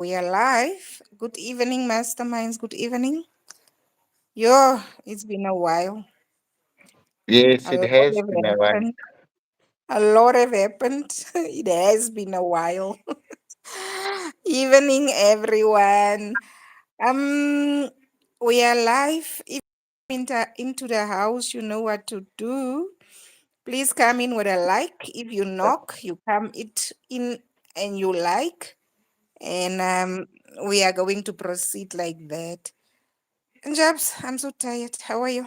We are live. Good evening, masterminds. Good evening. Yo, it's been a while. Yes, A it lot has have been a while. happened. A lot have happened. It has been a while. Evening, everyone. Um, we are live. If you into the house, you know what to do. Please come in with a like. If you knock, you come it in and you like. And we are going to proceed like that. And Jabs, I'm so tired. How are you?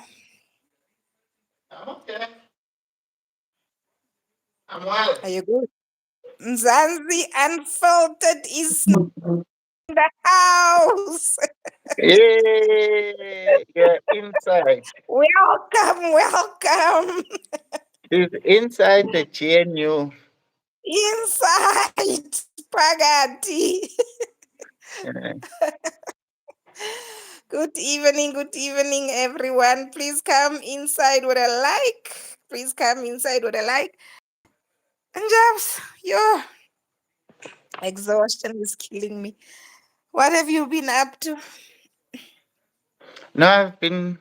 I'm okay. I'm well. Are you good? Mzansi Unfiltered is in the house. Yay! You're inside. Welcome, welcome. She's inside the GNU. Inside Spaghetti. Uh, Good evening, everyone. Please come inside with a like. Please come inside with a like. And Jabs, your exhaustion is killing me. What have you been up to? Now I've been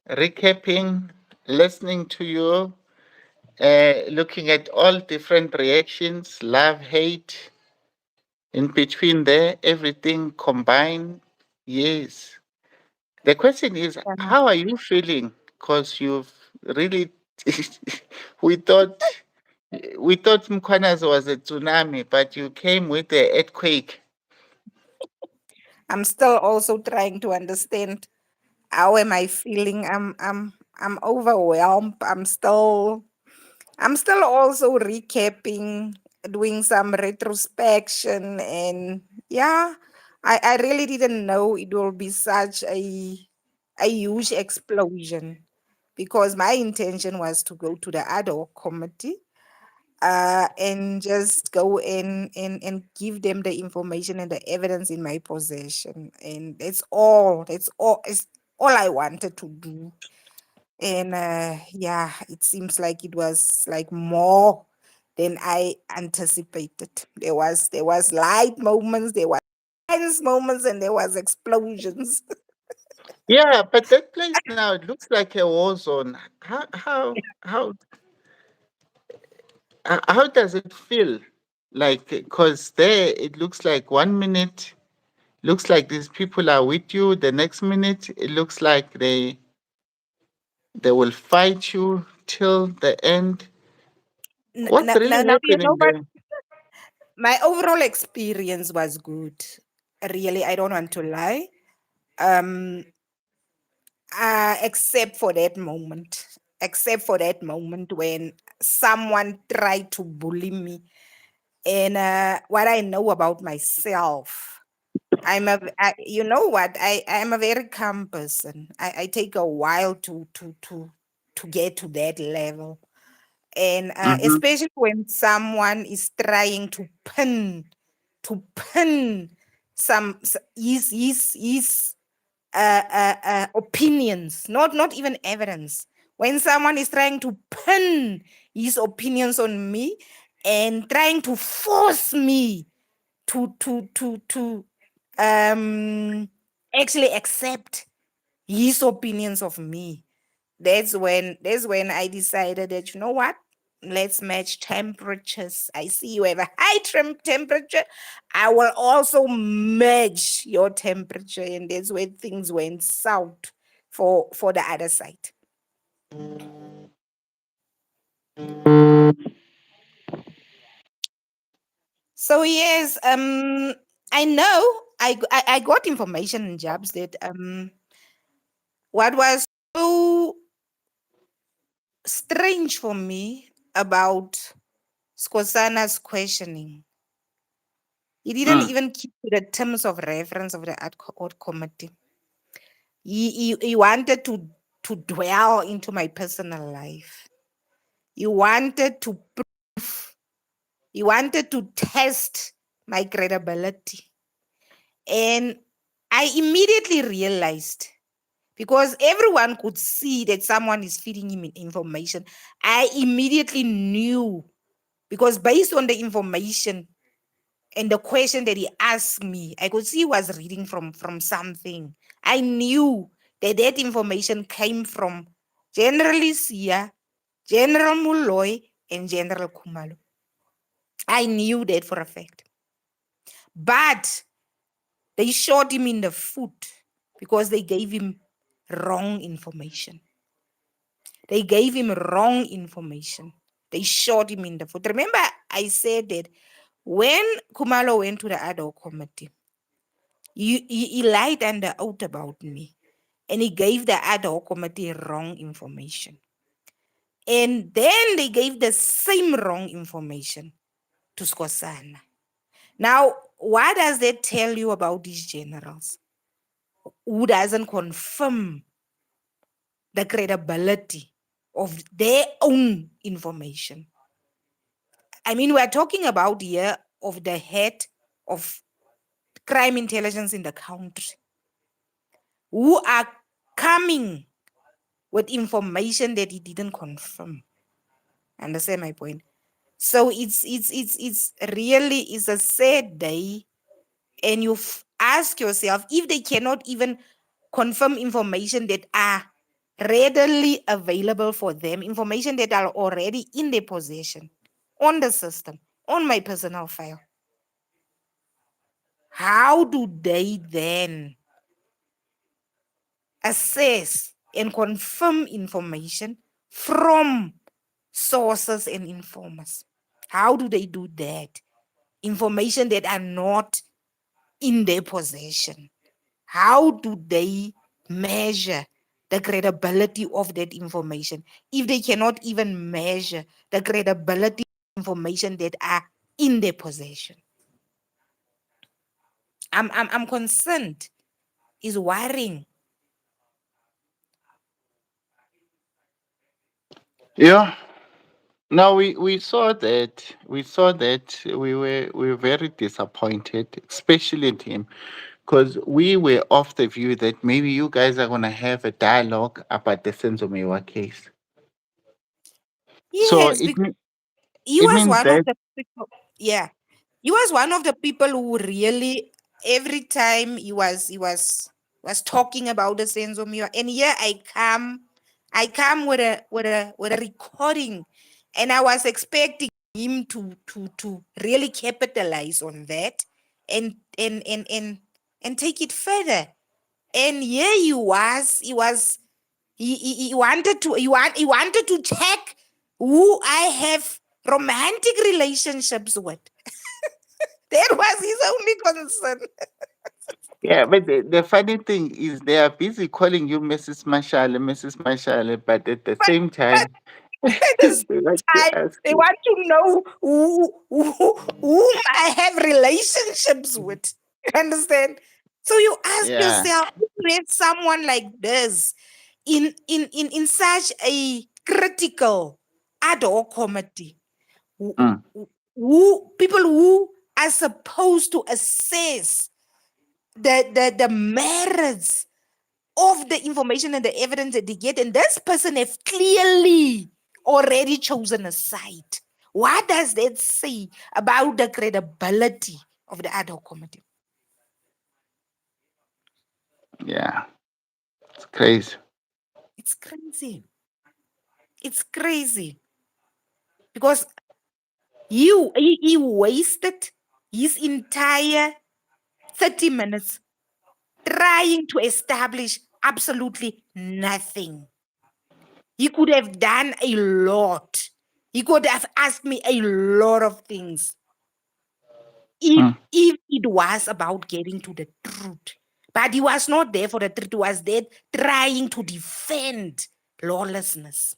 recapping, listening to you, looking at all different reactions, love, hate, in between there, everything combined. Yes. The question is, how are you feeling? Because you've really, we thought we thought Mkwanas was a tsunami, but you came with the earthquake. I'm still also trying to understand how am I feeling. I'm overwhelmed. I'm still also recapping, doing some retrospection, and yeah, I really didn't know it will be such a huge explosion because my intention was to go to the ad hoc committee and just go in and give them the information and the evidence in my possession. And it's all I wanted to do. And yeah, it seems like it was like more than I anticipated. There was light moments, there was tense moments, and there was explosions. Yeah, but that place now it looks like a war zone. How does it feel? Like, because there it looks like 1 minute looks like these people are with you. The next minute it looks like they will fight you till the end. What's really Now, you know happening what? there? My overall experience was good. Really, I don't want to lie. Um, except for that moment. Except for that moment when someone tried to bully me. And what I know about myself, you know what? I am a very calm person. I take a while to get to that level. And Mm-hmm. especially when someone is trying to pin his opinions, not even evidence. When someone is trying to pin his opinions on me and trying to force me to um actually accept his opinions of me, that's when I decided that, you know what, let's match temperatures. I see you have a high temperature. I will also match your temperature, and that's where things went south for the other side. So yes, I know I got information in jobs that what was so strange for me about Skosana's questioning. He didn't Mm. even keep to the terms of reference of the ad committee. He wanted to dwell into my personal life. He wanted to he wanted to test my credibility. And I immediately realized, because everyone could see that someone is feeding him information. I immediately knew, because based on the information And the question that he asked me, I could see he was reading from something. I knew that that information came from General Isia, General Muloy, and General Kumalo. I knew that for a fact. But they shot him in the foot because they gave him wrong information. They gave him wrong information. They shot him in the foot. Remember, I said that when Kumalo went to the ad hoc committee, he lied under oath about me. And he gave the ad hoc committee wrong information. And then they gave the same wrong information to Skosana. Now, what does that tell you about these generals who doesn't confirm the credibility of their own information? I mean, we're talking about here of the head of crime intelligence in the country who are coming with information that he didn't confirm. Understand my point? So it's really is a sad day, and you ask yourself if they cannot even confirm information that are readily available for them, information that are already in their possession, on the system, on my personal file. How do they then assess and confirm information from sources and informers? How do they do that? Information that are not in their possession. How do they measure the credibility of that information if they cannot even measure the credibility of information that are in their possession? I'm concerned. Is worrying. Yeah. Now we saw that we were very disappointed, especially in him, because we were of the view that maybe you guys are gonna have a dialogue about the Senzomewa case. So Yes, because he it was means one of that, the people. Yeah, he was one of the people who really every time he was talking about the sense of mirror. And here I come with a recording, and I was expecting him to really capitalize on that and take it further. And here he wanted to he wanted to check who I have romantic relationships with. That was his only concern. yeah, but the funny thing is they are busy calling you Mrs. Mashale, Mrs. Mashale, but at the But same but time, at the they like same to time, ask they you. want to know whom I have relationships with. You understand? So you ask Yeah. yourself, if you have someone like this in such a critical ad hoc committee, who, Mm, people who are supposed to assess the merits of the information and the evidence that they get, and this person have clearly already chosen a side. What does that say about the credibility of the ad hoc committee? yeah. It's crazy. It's crazy. It's crazy because he wasted his entire 30 minutes trying to establish absolutely nothing. He could have done a lot. He could have asked me a lot of things Mm, if it was about getting to the truth. But he was not there for the truth. He was there trying to defend lawlessness.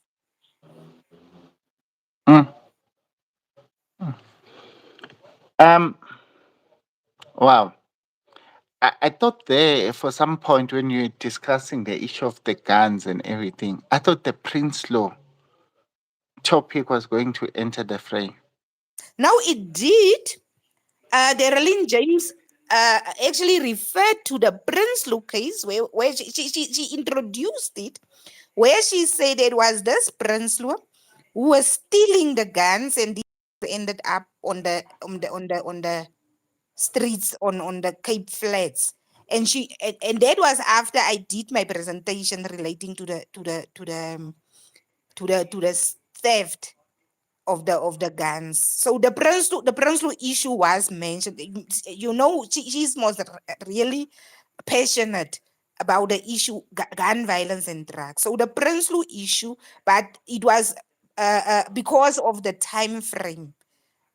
mm, mm. Um. Wow. I thought there for some point when you were discussing the issue of the guns and everything, I thought the Prince Law topic was going to enter the fray. Now it did. Darlene James actually referred to the Prince case where she introduced it, where she said it was this Prince who was stealing the guns and ended up on the streets on the Cape Flats. And that was after I did my presentation relating to the theft of the guns. So the Prinsloo issue was mentioned. She's most really passionate about the issue gun violence and drugs. So the Prinsloo issue, but it was because of the time frame.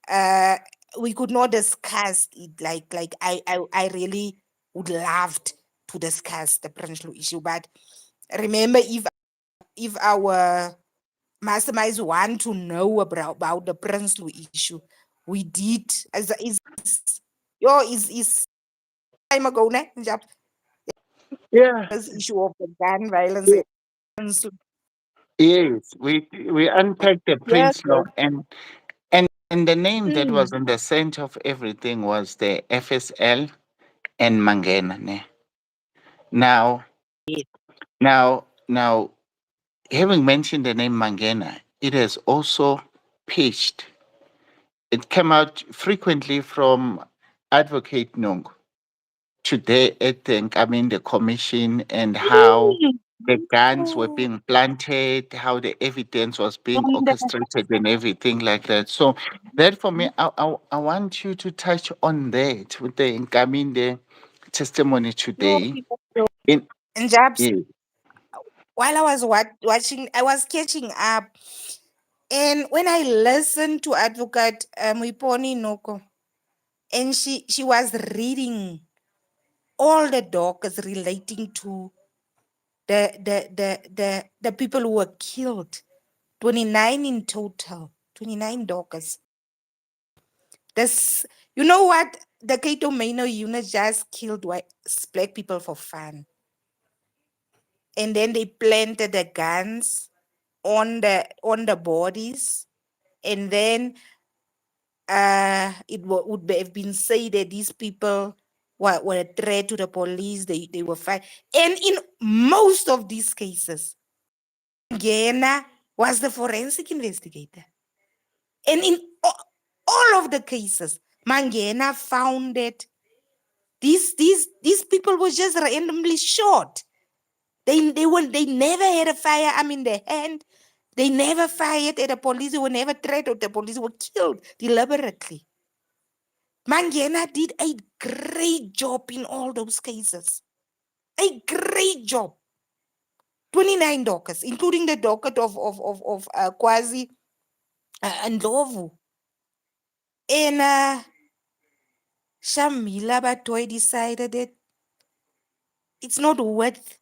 Uh, we could not discuss it like I really would loved to discuss the Prinsloo issue. But remember, if our masterminds want to know about the Prinsloo issue, we did as is time ago, ne? Yeah. This issue of the gun violence and Prinsloo. Yes, we unpacked the Yes, Prince law, and the name that mm, was in the center of everything was the FSL and Mangena. Ne? Now, yes. now, having mentioned the name Mangena, it has also pitched. It came out frequently from Advocate Nung today at the commission, and how Mm, the guns were oh, being planted, how the evidence was being and, orchestrated and everything like that. So that for me, I want you to touch on that with the testimony yo, today. In and Jabs, yeah. while I was watching, I was catching up. And when I listened to Advocate Muiponi Noko, and she was reading all the dockets relating to the people who were killed, 29 in total, 29 dockets. This, you know what? The Kato Maino unit just killed black people for fun. And then they planted the guns on the bodies. And then would have been said that these people were a threat to the police. They were fine. And in most of these cases, Gena was the forensic investigator. And in all of the cases, Mangena found that these people were just randomly shot. They never had a firearm in their hand. They never fired at the police. They were never threatened. The police were killed deliberately. Mangena did a great job in all those cases. A great job. 29 dockets, including the docket of Kwazi and Ndlovu. And Shamila Batoy decided that it's not worth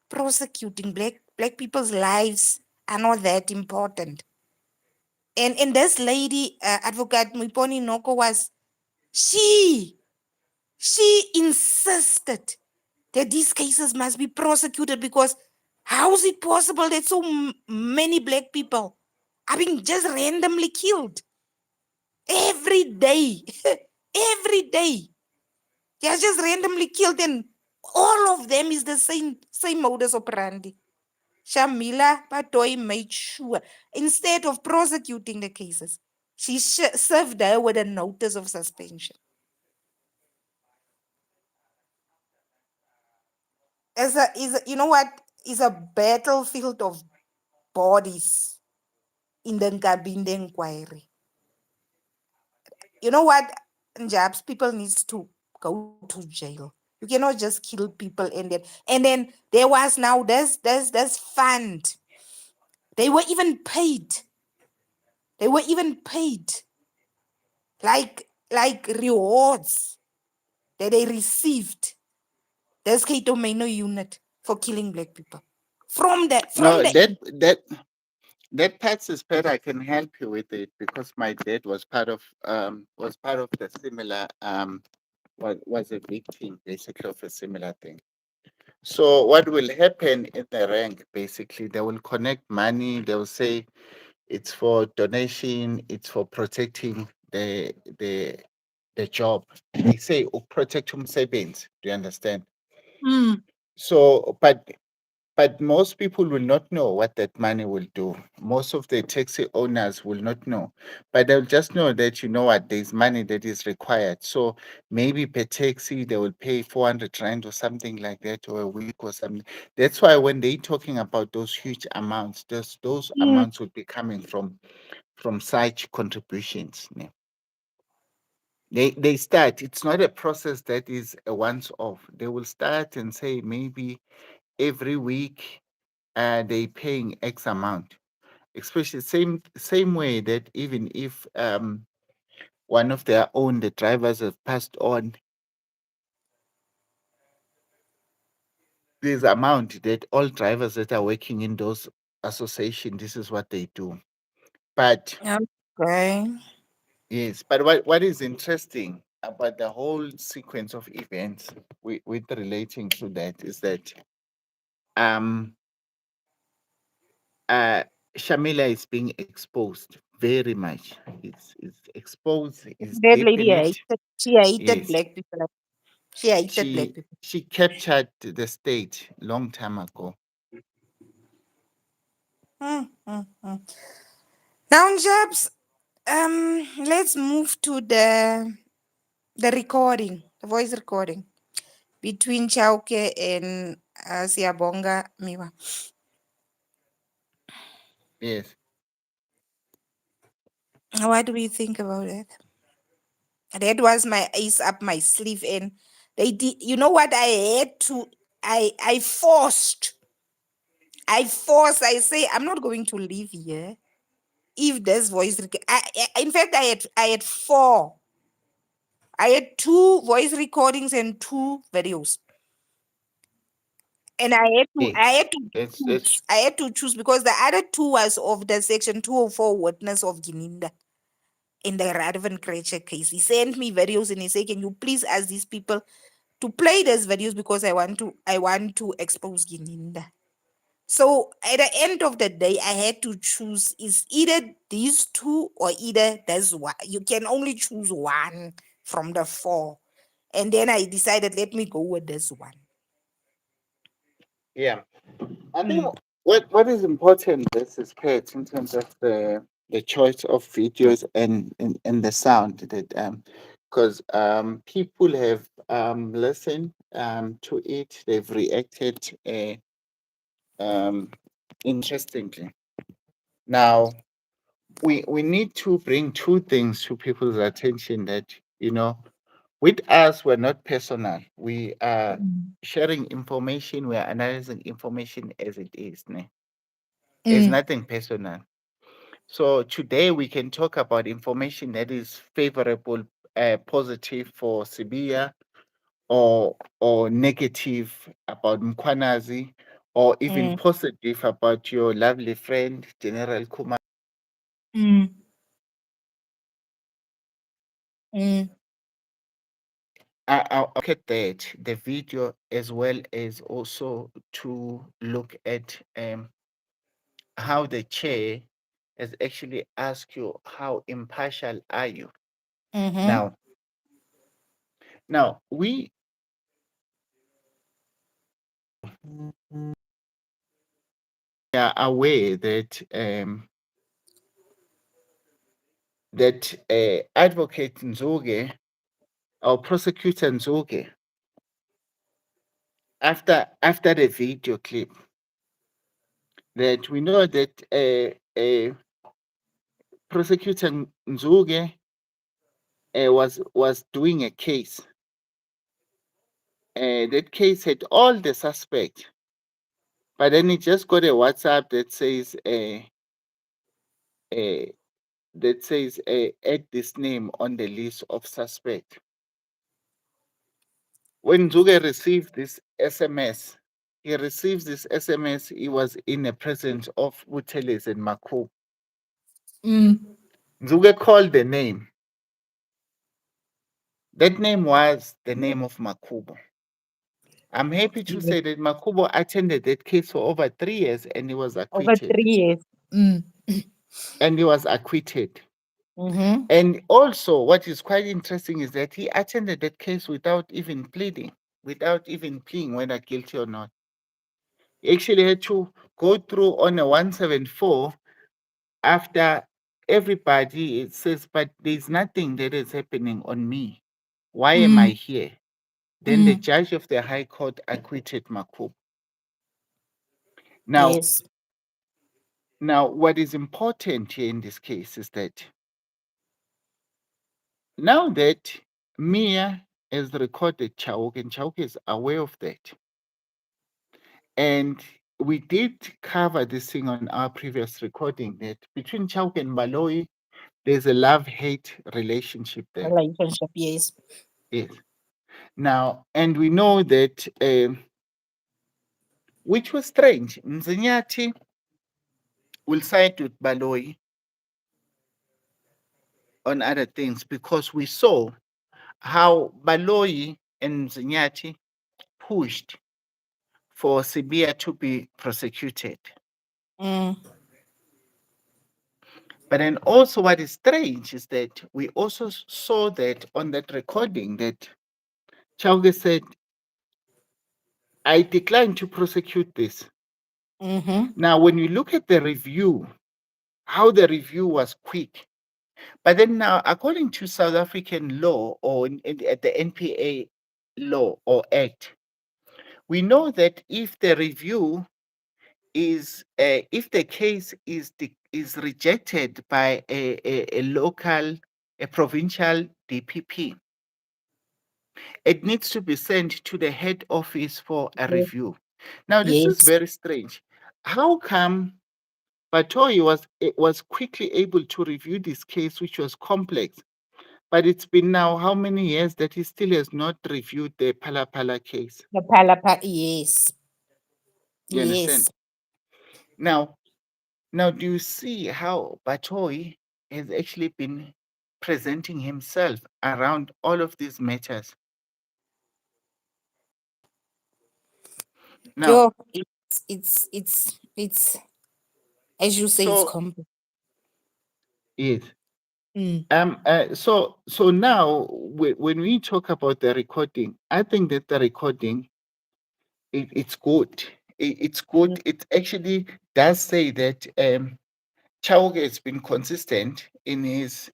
prosecuting. Black people's lives are not that important. And this lady, Advocate Muiponi Noko, she she insisted that these cases must be prosecuted, because how is it possible that so many black people are being just randomly killed every day? Every day. They are just randomly killed, and all of them is the same modus operandi. Shamila Batoy made sure, instead of prosecuting the cases, she served her with a notice of suspension. You know what, is a battlefield of bodies in the Nkabinde inquiry. You know what, Jabs, people needs to go to jail. You cannot just kill people and then there was now this fund. They were even paid. They were even paid like rewards that they received. This Kato Mano unit for killing black people. From No, the that part is better. I can help you with it because my dad was part of the similar was a victim basically of a similar thing. So what will happen in the rank basically, they will connect money, they will say it's for donation, it's for protecting the the job. They say protect umsebenzi. Do you understand? Mm. So but But most people will not know what that money will do. Most of the taxi owners will not know, but they'll just know that, you know what, there's money that is required. So maybe per taxi they will pay 400 rand or something like that, or a week or something. That's why when they talking about those huge amounts, those Mm. amounts would be coming from such contributions. Yeah. They start. It's not a process that is a once off. They will start and say maybe every week they paying X amount. Especially same way that even if one of their own the drivers have passed on, there's amount that all drivers that are working in those association, this is what they do. But Okay. yes, but what is interesting about the whole sequence of events with relating to that is that um uh Shamila is being exposed very much. It's exposed, is That deep lady in it. hated. She hated Yes. black people. She hated black She people. she captured the state long time ago. Mm, mm, mm. Now, Jabs, let's move to the recording, the voice recording between Chauke and Siabonga Miwa. Yes. What do you think about it? That was my ace up my sleeve, and they did. You know what? I had to. I forced. I forced. I say I'm not going to leave here if this voice. In fact, I had four. I had two voice recordings and two videos, and I Yes. had to That's choose. I had to choose because the other two was of the section 204 witness of Gininda in the Radovan Krecher case. He sent me videos and he said, "Can you please ask these people to play these videos because I want to expose Gininda." So at the end of the day, I had to choose is either these two or either there's one. You can only choose one from the four. And then I decided let me go with this one. yeah. I think Mm, what is important this is Kate in terms of the choice of videos and the sound that because people have listened to it, they've reacted um interestingly. Now we need to bring two things to people's attention that with us we're not personal. We are mm, sharing information, we're analyzing information as it is. Ne? It's mm, nothing personal. So today we can talk about information that is favorable, positive for Sibia, or negative about Mkwanazi, or even mm, positive about your lovely friend General Kuma. mm, mm, I'll look at that, the video, as well as also to look at how the chair has actually asked you how impartial are you. mm-hmm, Now, now we are aware that Advocate Nzoge or Prosecutor Nzoge, after the video clip, that we know that Prosecutor Nzoge was doing a case. That case had all the suspects, but then he just got a WhatsApp that says uh, add this name on the list of suspect. When Nzuge received this SMS, he receives this SMS. He was in the presence of Buteles and Maku. mm. Nzuge called the name. That name was the name of Makubo. I'm happy to Yes. say that Makubo attended that case for over 3 years and he was Over acquitted. 3 years. Mm. And he was acquitted. Mm-hmm. And also, what is quite interesting is that he attended that case without even pleading, without even pleading whether guilty or not. He actually had to go through on a 174 after everybody it says, but there's nothing that is happening on me. Why am I Mm, here? Then the mm, judge of the High Court acquitted Makub. Now, yes. now, what is important here in this case is that now that Mia has recorded Chauke, and Chauke is aware of that, and we did cover this thing on our previous recording that between Chauke and Baloi, there's a love-hate relationship there. Relationship, yes. Yes. Now, and we know that, which was strange, Mzinyati will side with Baloi on other things because we saw how Baloi and Mzinyati pushed for Sibia to be prosecuted. Mm, But then also what is strange is that we also saw that on that recording that Chauge said, I decline to prosecute this. mm-hmm. Now, when you look at the review, how the review was quick, but then now, according to South African law or at the NPA law or act, we know that if the review is if the case is rejected by a local, a provincial DPP, it needs to be sent to the head office for a Yes. review. Now, this is Yes. very strange. How come Batoyi was quickly able to review this case, which was complex, but it's been now how many years that he still has not reviewed the Pala case? The palapa, yes. You Yes. understand? Now, Now, do you see how Batoy has actually been presenting himself around all of these matters? Now, Yo, it's as you say, it's so complex. yes. Mm, So now when we talk about the recording, I think that the recording it's good. It's mm, good. It actually does say that Chauke has been consistent in his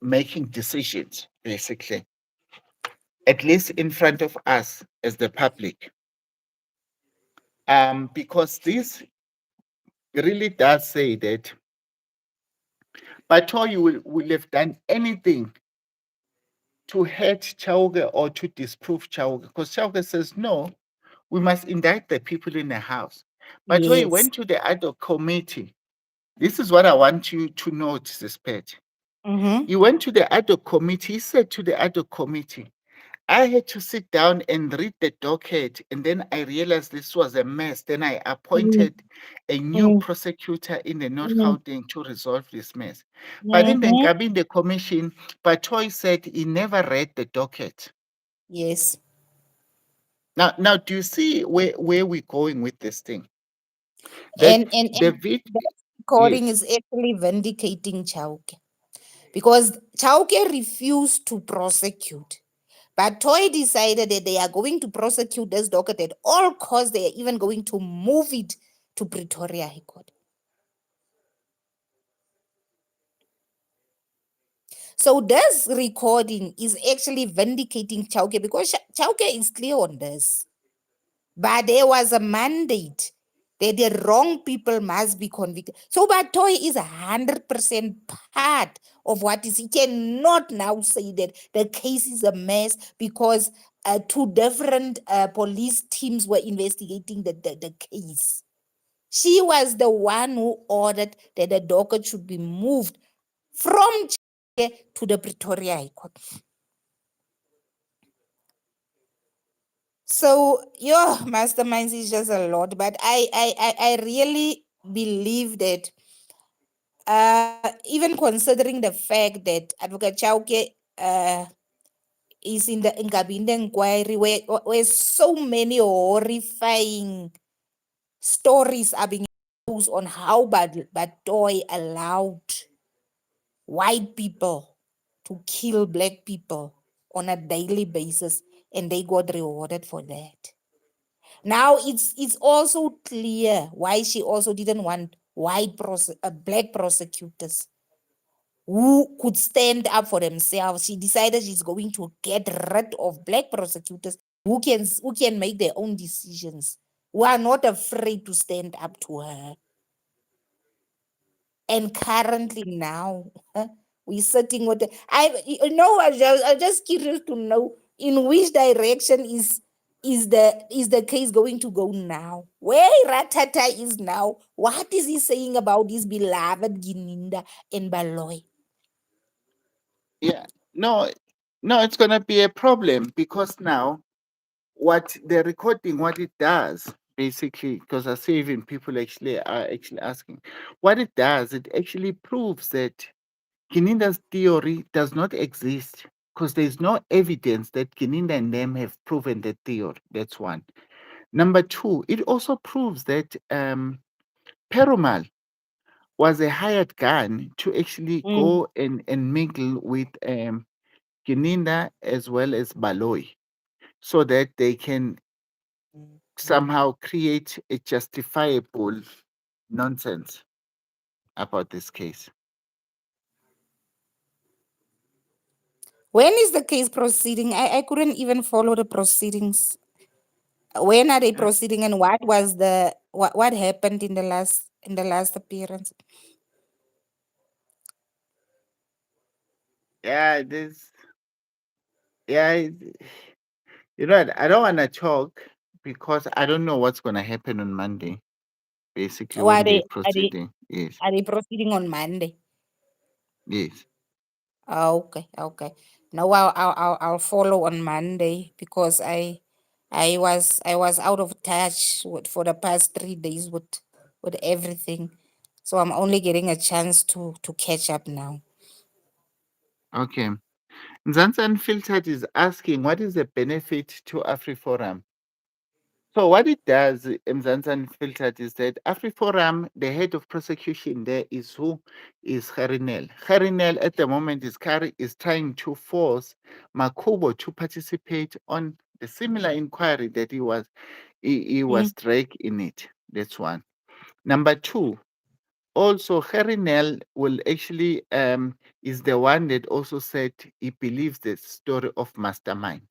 making decisions, basically, at least in front of us as the public. Because this really does say that Batoyi will have done anything to hurt Chauge or to disprove Chauge. Because Chauge says, no, we must indict the people in the house. Batoyi yes. went to the ad hoc committee. This is what I want you to note, Sispet. Mm-hmm. He went to the ad hoc committee. He said to the ad hoc committee, I had to sit down and read the docket, and then I realized this was a mess. Then I Mm, appointed a new mm, prosecutor in the North mm, Gauteng to resolve this mess. But in the mm-hmm. Nkabinde Commission, Batoy said he never read the docket. Yes. Now, do you see where we're going with this thing? And That and the and vid, that yes, recording is actually vindicating Chauke because Chauke refused to prosecute. But Toy decided that they are going to prosecute this docket at all costs. They are even going to move it to Pretoria High Court. So this recording is actually vindicating Chauke because Chauke is clear on this. But there was a mandate that the wrong people must be convicted. So Batoy is 100% part of what is. He cannot now say that the case is a mess because two different police teams were investigating the case. She was the one who ordered that the docket should be moved from Chile to the Pretoria High Court. So your masterminds is just a lot, but I really believe that even considering the fact that Advocate Chauke is in the Ngabinde inquiry where so many horrifying stories are being exposed on how Batoy allowed white people to kill black people on a daily basis and they got rewarded for that. Now it's also clear why she also didn't want black prosecutors who could stand up for themselves. She decided she's going to get rid of black prosecutors who can make their own decisions, who are not afraid to stand up to her. And currently now, we're sitting with I'm just curious to know in which direction is the case going to go now. Where Ratata is now, what is he saying about his beloved Gininda and Baloy? Yeah, no, no, it's gonna be a problem because now what the recording, what it does basically, because I see even people actually are actually asking, what it does, it actually proves that Kininda's theory does not exist because there's no evidence that Kininda and them have proven the theory. That's one. Number two, it also proves that Perumal was a hired gun to actually Mm. go and mingle with Kininda as well as Baloi so that they can somehow create a justifiable nonsense about this case. When is the case proceeding? I couldn't even follow the proceedings. When are they Uh, proceeding, and what happened in the last appearance? yeah, this, yeah, you know, what, I don't want to talk because I don't know what's going to happen on Monday, basically, Or are when they they're are they proceeding. Yes, are they proceeding on Monday? yes. Okay, okay. No, I'll follow on Monday because I was out of touch for the past 3 days with everything, so I'm only getting a chance to catch up now. Okay. Nzansi Unfiltered is asking, what is the benefit to Afriforum? So what it does, Mzansi Unfiltered, is that Afriforum, the head of prosecution there is who is Harinel. Harinel at the moment is trying to force Makubo to participate on the similar inquiry that he Mm, was dragged in it. That's one. Number two, also Harinel will actually is the one that also said he believes the story of Mastermind.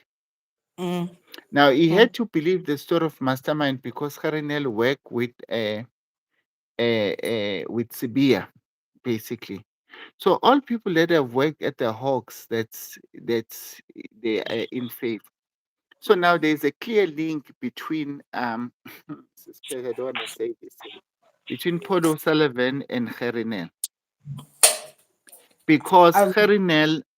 mm, Now he mm, had to believe the story of Mastermind because Harinel worked with Sibia, basically. So all people that have worked at the Hawks, that's they are in faith. So now there's a clear link between I don't want to say this between Paul O'Sullivan and Harinel because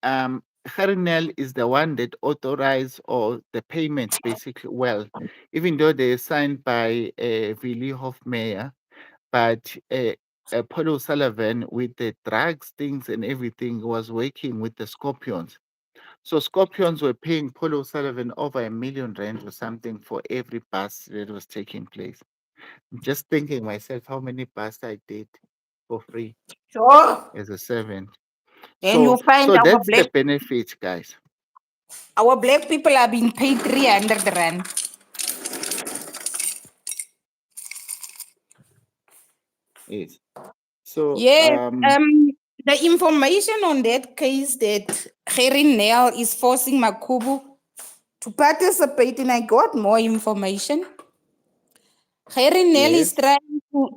um, Harinel is the one that authorized all the payments basically. Well, even though they're signed by Willie Hofmeyer, but Paul O'Sullivan with the drugs things and everything was working with the Scorpions. So Scorpions were paying Paul O'Sullivan over R1 million or something for every bus that was taking place. I'm just thinking myself how many bus I did for free sure. as a servant. Then you find So our that's the black benefit, guys. our black people are being paid 300 rand. Yes. So Yes, um, the information on that case that Gerin Nel is forcing Makubu to participate in, I got more information. Gerin Nel is yes. trying to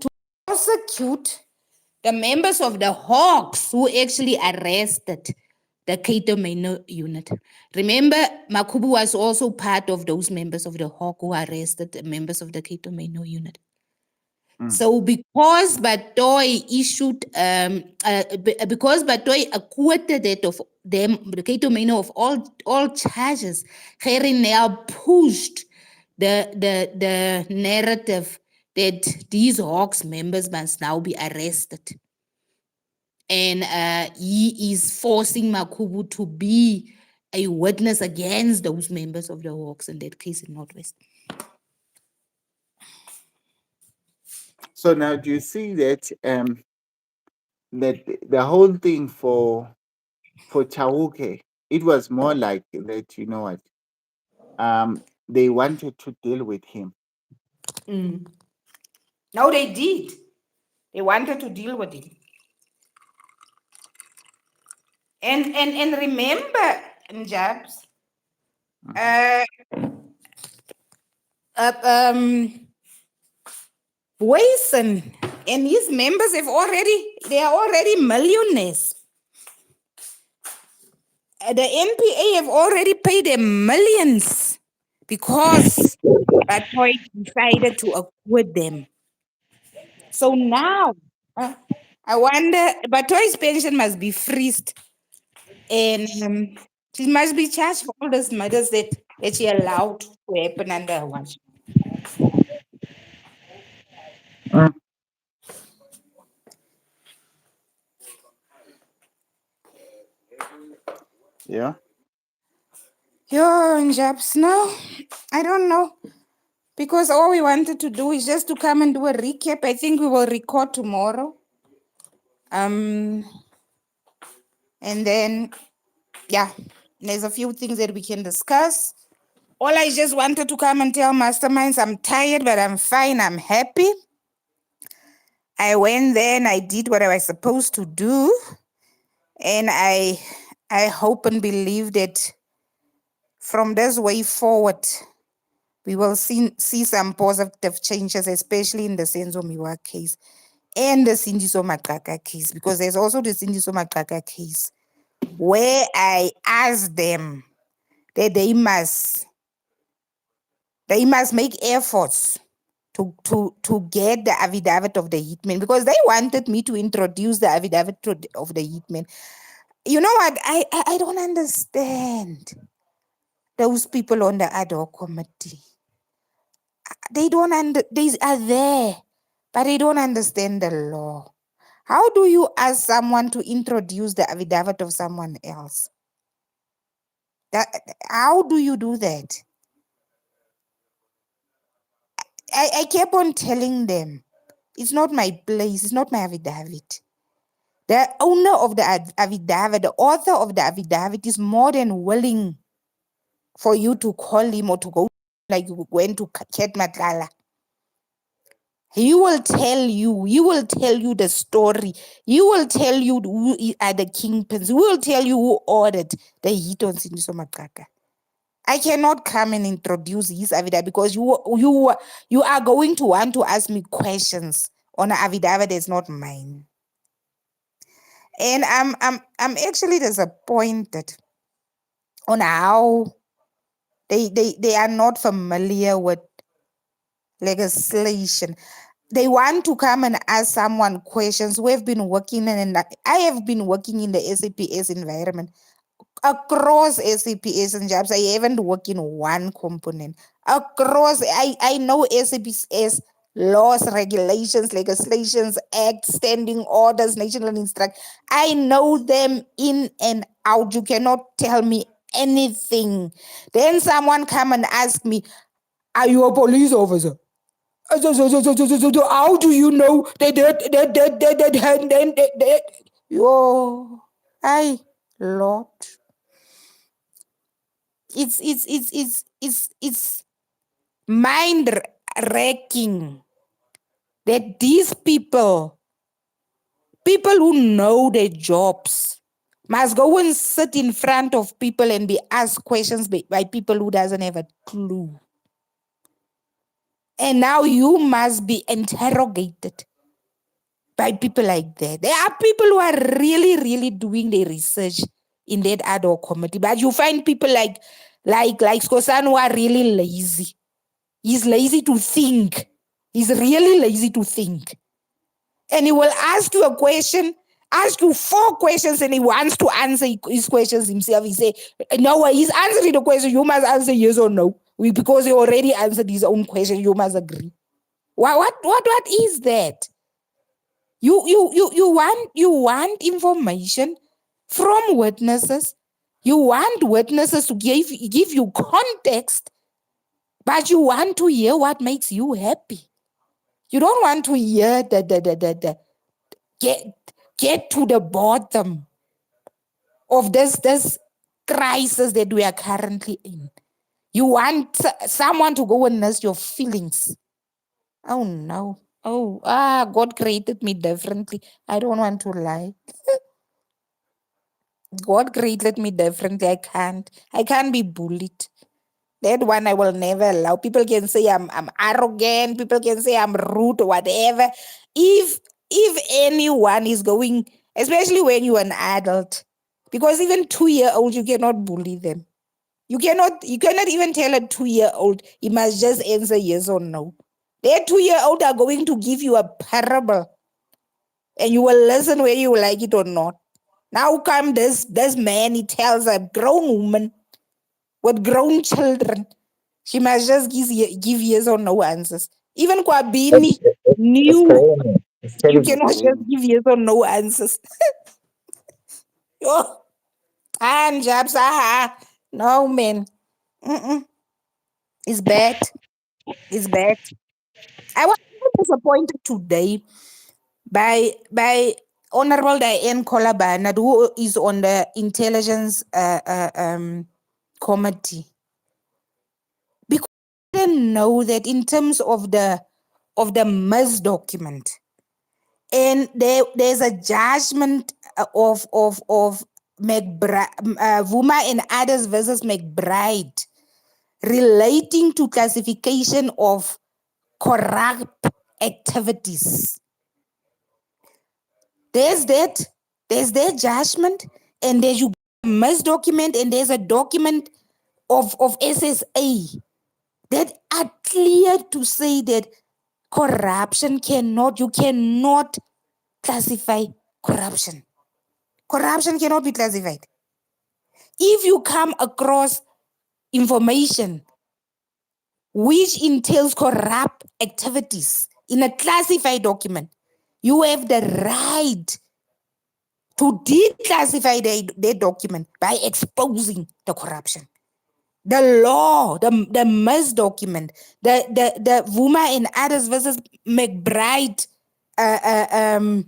prosecute the members of the Hawks who actually arrested the Cato Minor unit. Remember, Makubu was also part of those members of the Hawk who arrested the members of the Cato Minor unit. Mm. So because Batoy because Batoy acquitted it of them, the Cato Mano of all charges, Harry now pushed the narrative that these Hawks members must now be arrested. And he is forcing Makubu to be a witness against those members of the Hawks in that case in Northwest. So now do you see that that the whole thing for Chauke, it was more like that, you know what? They wanted to deal with him. Mm. No, they did. They wanted to deal with him. And remember, Jabs, Mhm. uh, uh, um, Boyson and his members they are already millionaires. The NPA have already paid them millions because Batoy decided to acquit them. So now, uh, I wonder, Batoy's pension must be freezed, and she must be charged for all those murders that she allowed to happen under her watch. Mm. Yeah. Yo, Japs, no, I don't know. Because all we wanted to do is just to come and do a recap. I think we will record tomorrow. Um, and then yeah, there's a few things that we can discuss. All I just wanted to come and tell masterminds, I'm tired, but I'm fine. I'm happy. I went there and I did what I was supposed to do, and I hope and believe that from this way forward, we will see some positive changes, especially in the Senzo Miwa case and the Sindiso Makaka case, because there's also the Sindiso Makaka case where I asked them that they must make efforts to get the affidavit of the hitman, because they wanted me to introduce the affidavit of the hitman. You know what? I don't understand those people on the ad hoc committee. They are there, but they don't understand the law. How do you ask someone to introduce the affidavit of someone else? That, how do you do that? I kept on telling them, it's not my place, it's not my affidavit. The owner of the affidavit, the author of the affidavit, is more than willing for you to call him or to go like you went to Ket Matlala. He will tell you the story. He will tell you who are the kingpins. He will tell you who ordered the hit on Sindiso Makaka. I cannot come and introduce his affidavit because you are going to want to ask me questions on an affidavit that's not mine. And I'm actually disappointed on how they are not familiar with legislation. They want to come and ask someone questions. We've been working I have been working in the SAPS environment across SAPS and jobs. I haven't worked in one component. Across, I know SAPS laws, regulations, legislations, acts, standing orders, national instruct. I know them in and out. You cannot tell me anything. Then someone come and ask me, are you a police officer? How do you know that? Yo, I Lord, it's mind wrecking that these people who know their jobs, must go and sit in front of people and be asked questions by people who doesn't have a clue. And now you must be interrogated by people like that. There are people who are really, really doing their research in that ad hoc committee, but you find people like Skosan who are really lazy. He's lazy to think. He's really lazy to think. And he will ask you a question, ask you 4 questions, and he wants to answer his questions himself. He say, no, he's answering the question. You must answer yes or no. Because he already answered his own question, you must agree. What is that? You want information from witnesses. You want witnesses to give you context, but you want to hear what makes you happy. You don't want to hear the get to the bottom of this crisis that we are currently in. You want someone to go and nurse your feelings. Oh no. Oh, God created me differently. I don't want to lie. God created me differently. I can't be bullied. That one I will never allow. People can say I'm arrogant. People can say I'm rude or whatever. If anyone is going, especially when you're an adult, because even 2 year old you cannot bully them. You cannot even tell a 2 year old he must just answer yes or no. Their 2 year old are going to give you a parable and you will listen whether you like it or not. Now come this man, he tells a grown woman with grown children. She must just give yes or no answers. Even Kwabini It's knew terrible. It's you terrible. cannot just give yes or no answers. Oh, and jabs, no man. Mm-mm. It's bad. It's bad. I was disappointed today by Honorable Diane Kolabana, who is on the Intelligence Committee, because I didn't know that in terms of the MERS document, and there's a judgment of Vuma and others versus McBride relating to classification of corrupt activities. There's that. There's their judgment, and there's you MERS document, and there's a document of SSA that are clear to say that you cannot classify corruption. Corruption cannot be classified. If you come across information which entails corrupt activities in a classified document, you have the right to declassify their document by exposing the corruption. The law, the MERS document, the Vuma and others versus McBride uh, uh, um,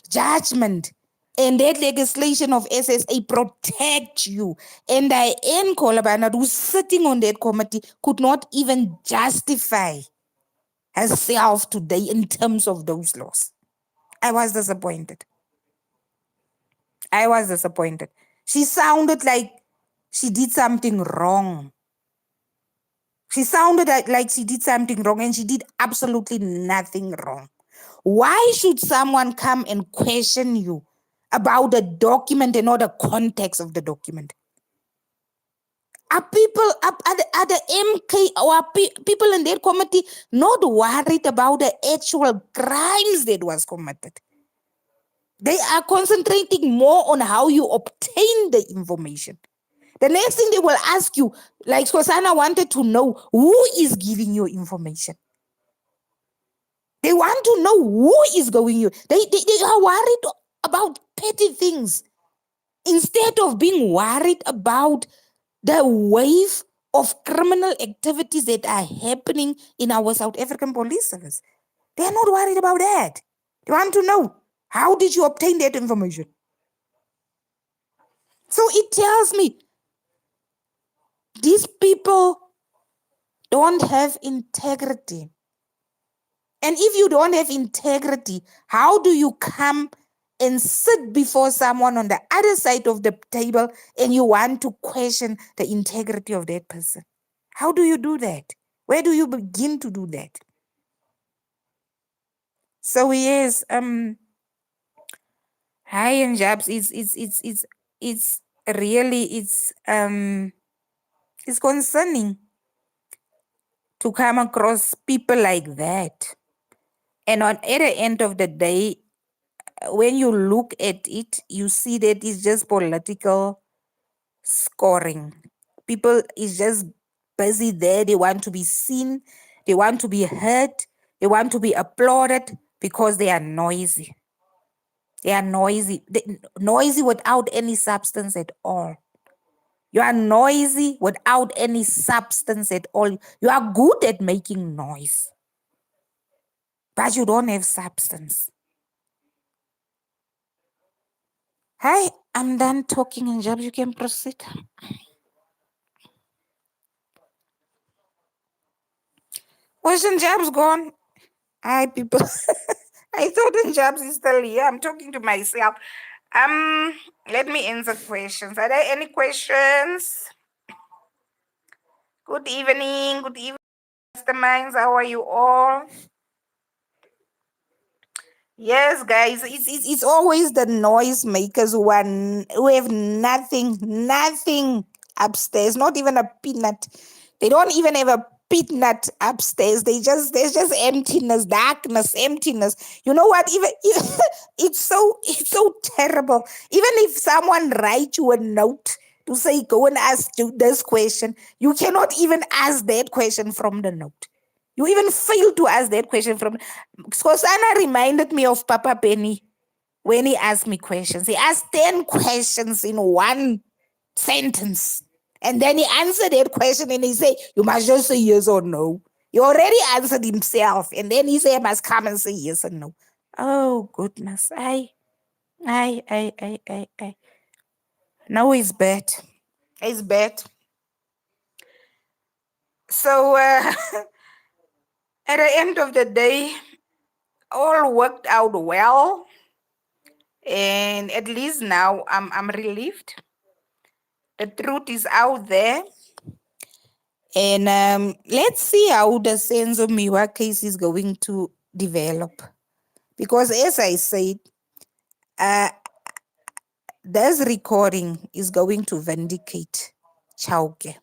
judgment, and that legislation of SSA protect you. And Diane Kolabana, who's sitting on that committee, could not even justify herself today in terms of those laws. I was disappointed. I was disappointed. She sounded like she did something wrong. She sounded like she did something wrong, and she did absolutely nothing wrong. Why should someone come and question you about the document and not the context of the document? Are people, are the MK or are people in their committee not worried about the actual crimes that was committed? They are concentrating more on how you obtain the information. The next thing they will ask you, like Skosana wanted to know, who is giving you information? They want to know who is going you. They are worried about petty things instead of being worried about the wave of criminal activities that are happening in our South African police service. They are not worried about that. They want to know, how did you obtain that information? So it tells me these people don't have integrity. And if you don't have integrity, how do you come and sit before someone on the other side of the table and you want to question the integrity of that person? How do you do that? Where do you begin to do that? So yes, hi and jobs. It's really it's concerning to come across people like that. And at the end of the day, when you look at it, you see that it's just political scoring. People is just busy there. They want to be seen, they want to be heard, they want to be applauded because they are noisy. They are noisy, noisy without any substance at all. You are noisy without any substance at all. You are good at making noise, but you don't have substance. Hi, I'm done talking, and Jobs, you can proceed. Wasn't Jobs gone? Hi, people. I thought Jobs is still here. I'm talking to myself. Um, Let me answer questions. Are there any questions? Good evening. Good evening, masterminds. How are you all? Yes, guys, it's always the noise makers who have nothing upstairs, not even a peanut. They don't even have a peanut upstairs. There's just emptiness, darkness, emptiness. You know what? Even it's so terrible. Even if someone writes you a note to say go and ask this question, you cannot even ask that question from the note. You even fail to ask that question from. Skosana reminded me of Papa Benny when he asked me questions. He asked 10 questions in one sentence. And then he answered that question and he said, you must just say yes or no. He already answered himself. And then he said, I must come and say yes or no. Oh, goodness. I. No, it's bad. It's bad. So, at the end of the day, all worked out well. And at least now I'm relieved. The truth is out there. And let's see how the Senzo Miwa case is going to develop. Because as I said, uh, this recording is going to vindicate Chauke.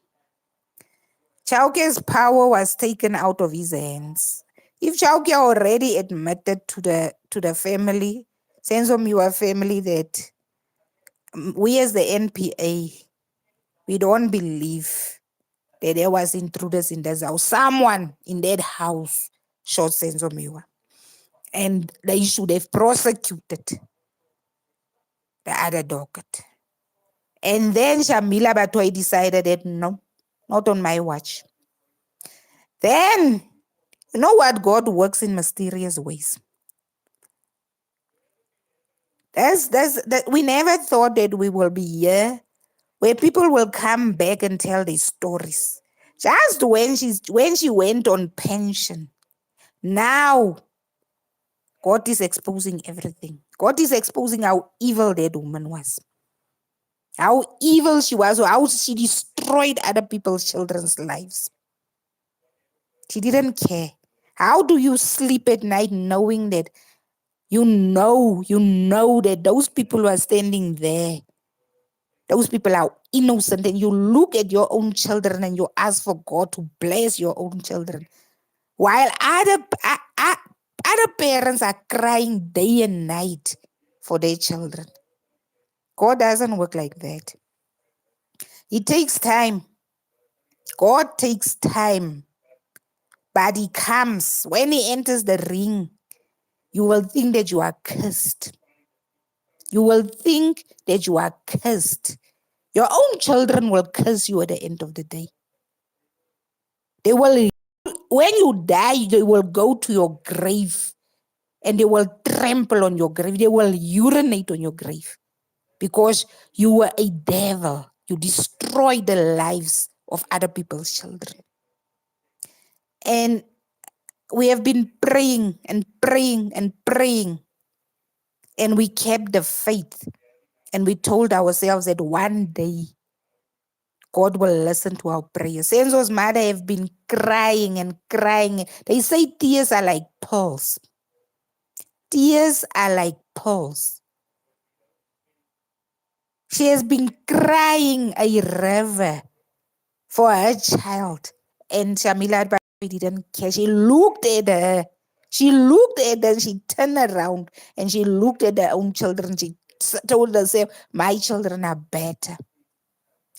Chauke's power was taken out of his hands. If Chauke already admitted to the family, Senzo Miwa family, that we as the NPA, we don't believe that there was intruders in that house. Someone in that house shot Senzo Miwa. And they should have prosecuted the other docket. And then Shamila Batwai decided that no, not on my watch. Then, you know what? God works in mysterious ways. We never thought that we will be here where people will come back and tell their stories. Just when she went on pension, now God is exposing everything. God is exposing how evil that woman was. How evil she was, how she destroyed other people's children's lives. She didn't care. How do you sleep at night knowing that you know that those people who are standing there, those people are innocent, and you look at your own children and you ask for God to bless your own children, while other parents are crying day and night for their children. God doesn't work like that. It takes time. God takes time. But he comes. When he enters the ring, you will think that you are cursed. You will think that you are cursed. Your own children will curse you at the end of the day. They will, when you die, they will go to your grave and they will trample on your grave. They will urinate on your grave because you were a devil. You destroyed the lives of other people's children. And we have been praying and praying and praying. And we kept the faith. And we told ourselves that one day God will listen to our prayers. Senzo's mother have been crying and crying. They say tears are like pearls. Tears are like pearls. She has been crying a river for her child. And Shamila didn't care. She looked at her. She looked at her and she turned around and she looked at her own children. She told herself, my children are better.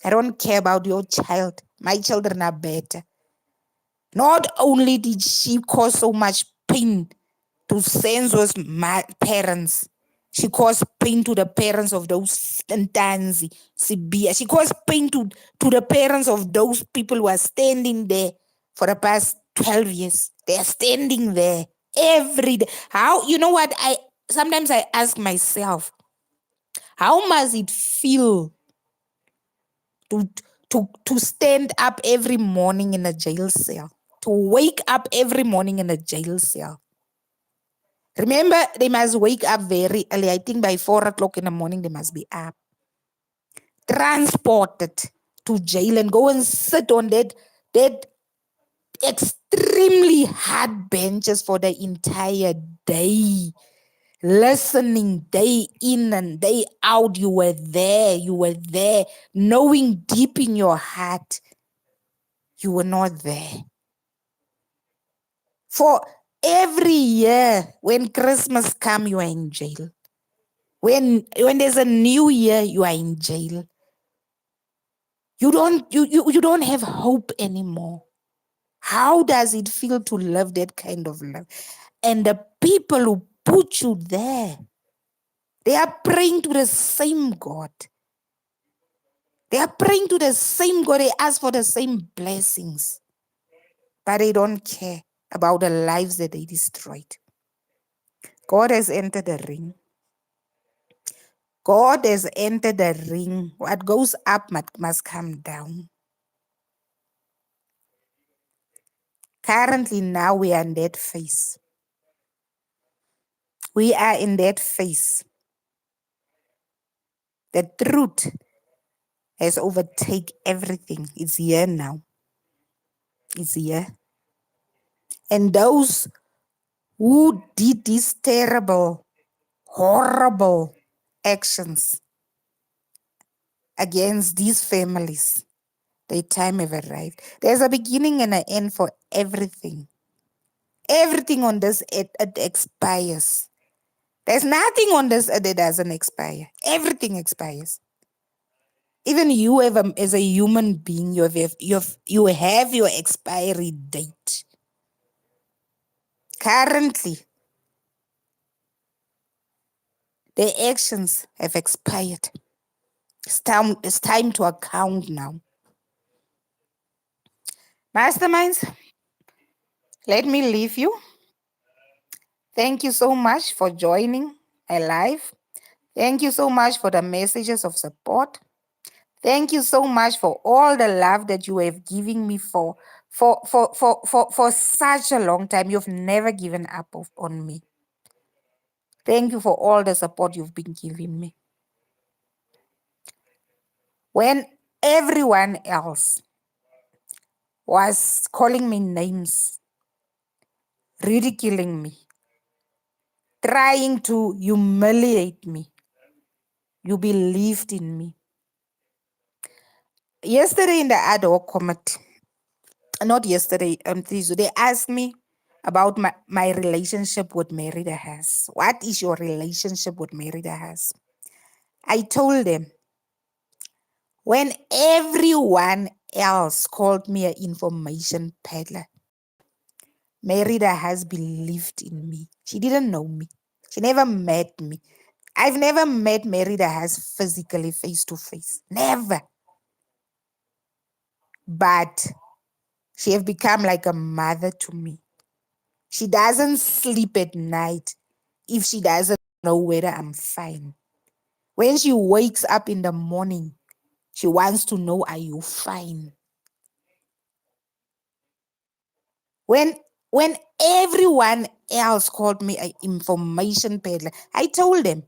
I don't care about your child. My children are better. Not only did she cause so much pain to Senzo's parents, she caused pain to the parents of those Ntanzi, Sibia. She caused pain to the parents of those people who are standing there for the past 12 years. They are standing there every day. How, you know what? Sometimes I ask myself, how must it feel to stand up every morning in a jail cell, to wake up every morning in a jail cell? Remember, they must wake up very early. I think by 4 o'clock in the morning, they must be up. Transported to jail and go and sit on that extremely hard benches for the entire day. Listening day in and day out. You were there, knowing deep in your heart you were not there. For every year, when Christmas comes, you are in jail. When there's a new year, you are in jail. You don't have hope anymore. How does it feel to live that kind of life? And the people who put you there, they are praying to the same God. They are praying to the same God. They ask for the same blessings. But they don't care about the lives that they destroyed. God has entered the ring. God has entered the ring. What goes up must come down. Currently, now we are in that phase. We are in that phase. The truth has overtaken everything. It's here now. It's here. And those who did these terrible, horrible actions against these families, their time have arrived. There's a beginning and an end for everything. Everything on this earth it expires. There's nothing on this earth that doesn't expire. Everything expires. Even you as a human being, you have your expiry date. Currently, the actions have expired. It's time to account now. Masterminds, let me leave you. Thank you so much for joining my live. Thank you so much for the messages of support. Thank you so much for all the love that you have given me for such a long time. You've never given up on me. Thank you for all the support you've been giving me. When everyone else was calling me names, ridiculing me, trying to humiliate me, you believed in me. Yesterday in the ad hoc committee, not yesterday, Tuesday, they asked me about my relationship with Merida Has. What is your relationship with Merida Has? I told them, when everyone else called me an information peddler, Merida has believed in me. She didn't know me. She never met me. I've never met Merida Has physically face to face. Never. But she have become like a mother to me. She doesn't sleep at night if she doesn't know whether I'm fine. When she wakes up in the morning, she wants to know, are you fine? When everyone else called me an information peddler, I told them,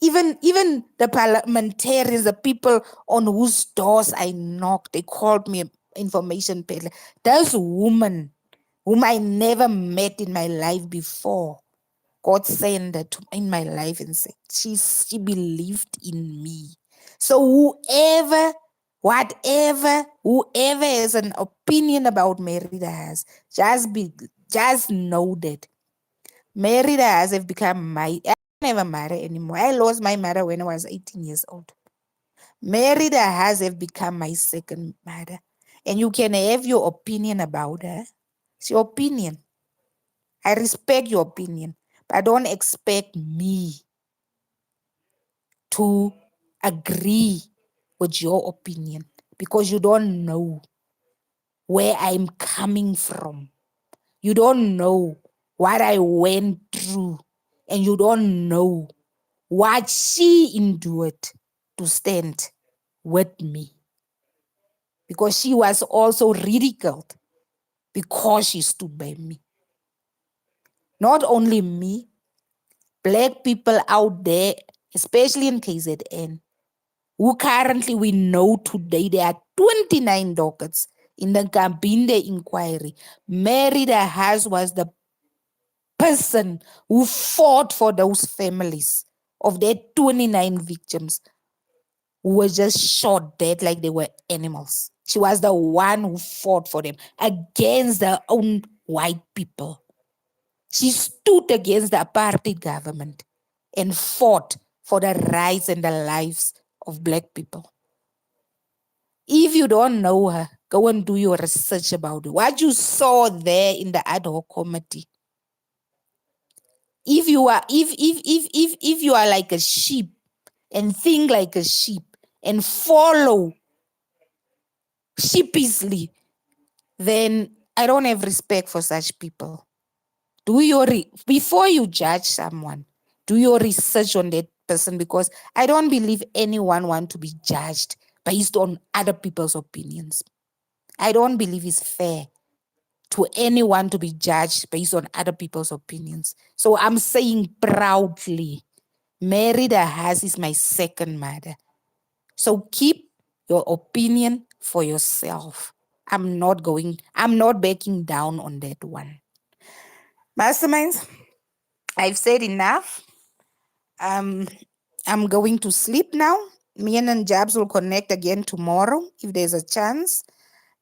even the parliamentarians, the people on whose doors I knocked, they called me an information peddler. Those women whom I never met in my life before, God sent her in my life and said, she believed in me. So whoever has an opinion about Merida has, just know that Merida has have become I never marry anymore. I lost my mother when I was 18 years old. Merida has have become my second mother. And you can have your opinion about her. It's your opinion. I respect your opinion, but don't expect me to agree with your opinion because you don't know where I'm coming from. You don't know what I went through, and you don't know what she endured to stand with me, because she was also ridiculed because she stood by me. Not only me, Black people out there, especially in KZN, who currently we know today there are 29 dockets in the Gambinde inquiry. Mary the Haas was the person who fought for those families of their 29 victims who were just shot dead like they were animals. She was the one who fought for them against their own white people. She stood against the apartheid government and fought for the rights and the lives of Black people. If you don't know her, go and do your research about it. What you saw there in the ad hoc committee. If you are like a sheep and think like a sheep and follow sheepishly, then I don't have respect for such people. Before you judge someone, do your research on that person, because I don't believe anyone want to be judged based on other people's opinions. I don't believe it's fair to anyone to be judged based on other people's opinions. So I'm saying proudly, Mary the Haas is my second mother. So keep your opinion for yourself. I'm not backing down on that one. Masterminds, I've said enough. Um, I'm going to sleep now. Me and Jabs will connect again tomorrow if there's a chance.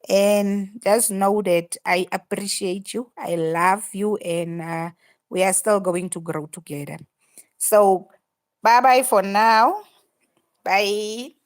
And just know that I appreciate you. I love you. And we are still going to grow together. So, bye bye for now. Bye.